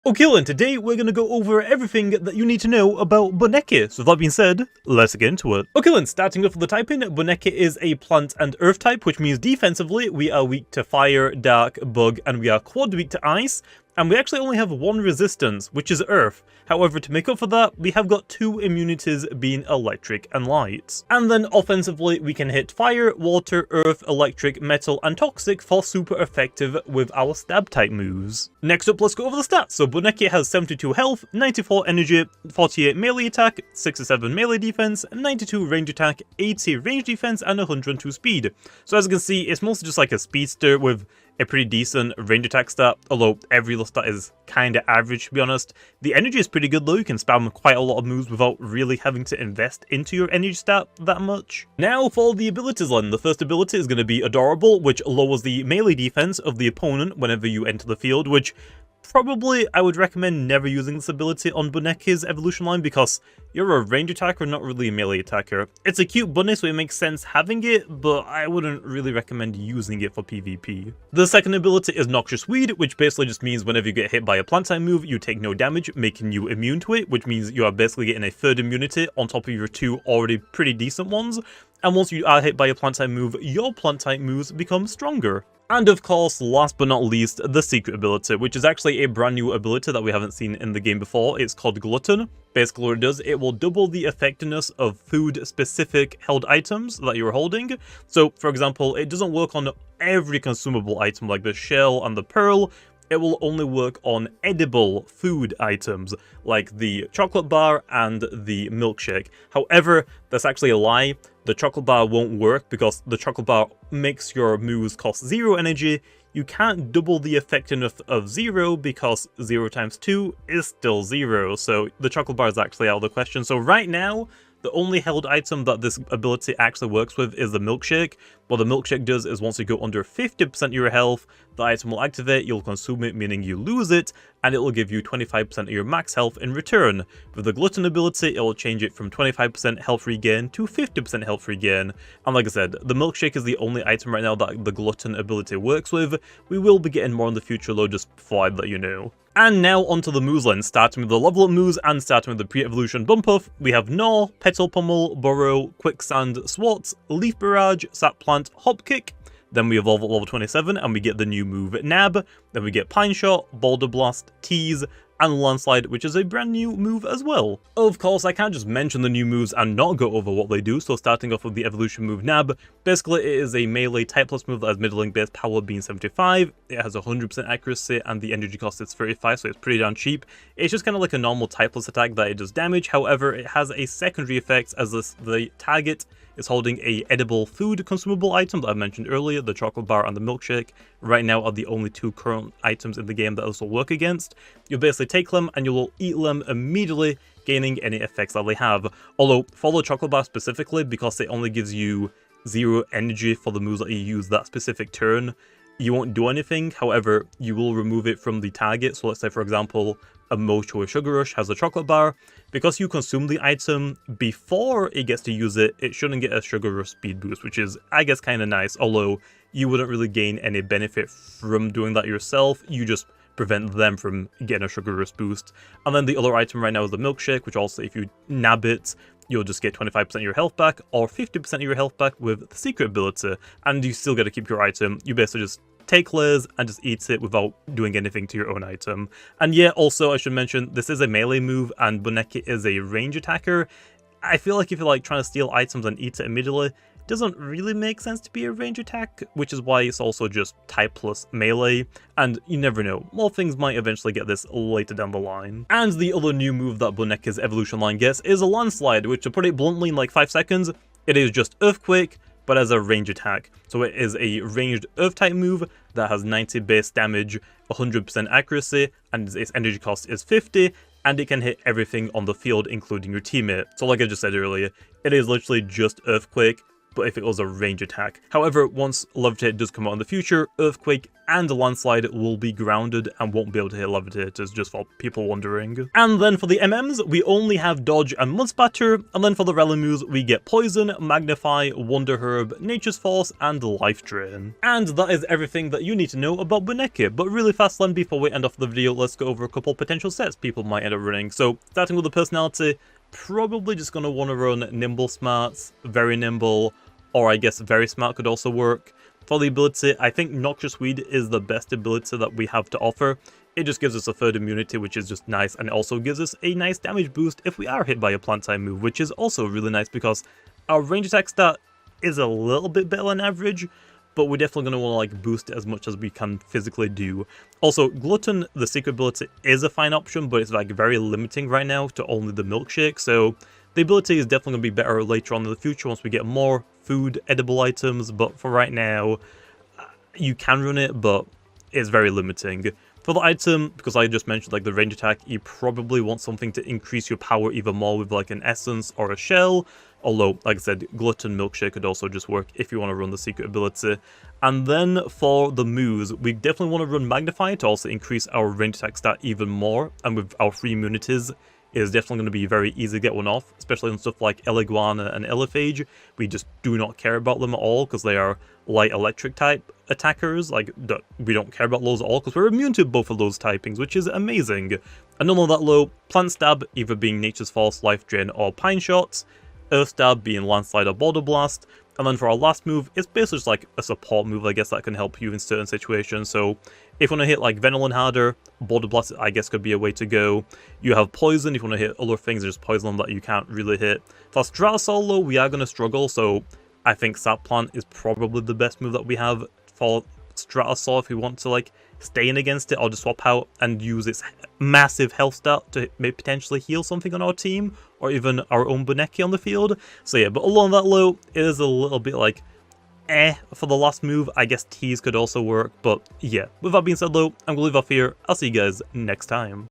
Okay then, today we're gonna go over everything that you need to know about BUNNECKI. So with that being said, let's get into it. Okay then, starting off with the typing, BUNNECKI is a plant and earth type, which means defensively we are weak to fire, dark, bug, and we are quad weak to ice. And we actually only have one resistance, which is earth. However, to make up for that, we have got two immunities being electric and light. And then offensively, we can hit fire, water, earth, electric, metal, and toxic for super effective with our stab type moves. Next up, let's go over the stats. So BUNNECKI has 72 health, 94 energy, 48 melee attack, 67 melee defense, 92 range attack, 80 range defense, and 102 speed. So as you can see, it's mostly just like a speedster with a pretty decent range attack stat, although every other stat is kinda average to be honest. The energy is pretty good though, you can spam quite a lot of moves without really having to invest into your energy stat that much. Now for the abilities then, the first ability is going to be Adorable, which lowers the melee defense of the opponent whenever you enter the field, which probably I would recommend never using this ability on BUNNECKI's evolution line because you're a range attacker, not really a melee attacker. It's a cute bunny, so it makes sense having it, but I wouldn't really recommend using it for PvP. The second ability is Noxious Weed, which basically just means whenever you get hit by a plant type move, you take no damage, making you immune to it, which means you are basically getting a third immunity on top of your two already pretty decent ones. And once you are hit by a plant type move, your plant type moves become stronger. And of course, last but not least, the secret ability, which is actually a brand new ability that we haven't seen in the game before. It's called Glutton. Basically what it does, it will double the effectiveness of food-specific held items that you're holding. So, for example, it doesn't work on every consumable item like the shell and the pearl. It will only work on edible food items, like the chocolate bar and the milkshake. However, that's actually a lie. The chocolate bar won't work because the chocolate bar makes your moves cost 0 energy. You can't double the effectiveness of 0 because 0 times 2 is still 0. So the chocolate bar is actually out of the question. So right now, the only held item that this ability actually works with is the milkshake. What the milkshake does is once you go under 50% of your health, the item will activate, you'll consume it, meaning you lose it, and it will give you 25% of your max health in return. With the Glutton ability, it will change it from 25% health regain to 50% health regain. And like I said, the milkshake is the only item right now that the Glutton ability works with. We will be getting more in the future though, just before I let you know. And now onto the moves line, starting with the level up moves and starting with the pre-evolution bump off. We have Gnaw, Petal Pummel, Burrow, Quicksand, Swat, Leaf Barrage, Sap Plant, Hop Kick. Then we evolve at level 27 and we get the new move Nab. Then we get Pine Shot, Boulder Blast, Tease, and Landslide, which is a brand new move as well. Of course, I can't just mention the new moves and not go over what they do, so starting off with the evolution move Nab, basically it is a melee type plus move that has middling base power being 75, it has 100% accuracy, and the energy cost is 35, so it's pretty damn cheap. It's just kind of like a normal type plus attack that it does damage, however, it has a secondary effect as the target is holding a edible food consumable item that I mentioned earlier. The chocolate bar and the milkshake right now are the only two current items in the game that this will work against. You'll basically take them and you will eat them immediately, gaining any effects that they have. Although for the chocolate bar specifically, because it only gives you 0 energy for the moves that you use that specific turn, you won't do anything. However, you will remove it from the target. So let's say, for example, a Mocho Sugar Rush has a chocolate bar. Because you consume the item before it gets to use it, it shouldn't get a Sugar Rush speed boost, which is, I guess, kind of nice. Although, you wouldn't really gain any benefit from doing that yourself. You just prevent them from getting a Sugar Rush boost. And then the other item right now is the milkshake, which also, if you nab it, you'll just get 25% of your health back, or 50% of your health back with the secret ability. And you still get to keep your item. You basically just take layers and just eat it without doing anything to your own item. And yeah, also I should mention, this is a melee move and BUNNECKI is a range attacker. I feel like if you're like trying to steal items and eat it immediately, it doesn't really make sense to be a range attack, which is why it's also just type plus melee, and you never know, more things might eventually get this later down the line. And the other new move that BUNNECKI's evolution line gets is a Landslide, which to put it bluntly in like 5 seconds, it is just Earthquake, but as a range attack. So it is a ranged earth type move that has 90 base damage, 100% accuracy, and its energy cost is 50, and it can hit everything on the field, including your teammate. So like I just said earlier, it is literally just Earthquake, but if it was a range attack. However, once Levitate does come out in the future, Earthquake and Landslide will be grounded and won't be able to hit Levitators, just for people wondering. And then for the MMs, we only have Dodge and Mudspatter, and then for the rally moves, we get Poison, Magnify, Wonder Herb, Nature's Force, and Life Drain. And that is everything that you need to know about BUNNECKI, but really fast then, before we end off the video, let's go over a couple potential sets people might end up running. So, starting with the personality, probably just going to want to run Nimble Smarts, Very Nimble, or I guess Very Smart could also work. For the ability, I think Noxious Weed is the best ability that we have to offer. It just gives us a third immunity, which is just nice, and it also gives us a nice damage boost if we are hit by a plant type move, which is also really nice because our range attack stat is a little bit better than average, but we're definitely going to want to like boost it as much as we can physically do. Also, Glutton, the secret ability, is a fine option, but it's like very limiting right now to only the milkshake, so the ability is definitely going to be better later on in the future once we get more food, edible items, but for right now, you can run it, but it's very limiting. For the item, because I just mentioned like the range attack, you probably want something to increase your power even more with like an essence or a shell. Although, like I said, Glutton Milkshake could also just work if you want to run the secret ability. And then for the moves, we definitely want to run Magnify to also increase our range attack stat even more. And with our free immunities, it's definitely going to be very easy to get one off, especially on stuff like Eliguana and Elephage. We just do not care about them at all because they are light electric type attackers. Like, we don't care about those at all because we're immune to both of those typings, which is amazing. And none of that low, Plant Stab either being Nature's Force, Life Drain, or Pine Shots. Earth Stab being Landslide or Border Blast, and then for our last move, it's basically just like a support move, I guess, that can help you in certain situations. So if you want to hit like Venolin harder, Border Blast, I guess, could be a way to go. You have Poison if you want to hit other things, there's Poison that you can't really hit. For Stratasol, though, we are going to struggle, so I think Sap Plant is probably the best move that we have for Stratasol if we want to like stay in against it, or just swap out and use its massive health stat to maybe potentially heal something on our team, or even our own BUNNECKI on the field. So yeah, but along that low, it is a little bit like, for the last move. I guess Tease could also work, but yeah. With that being said though, I'm going to leave off here. I'll see you guys next time.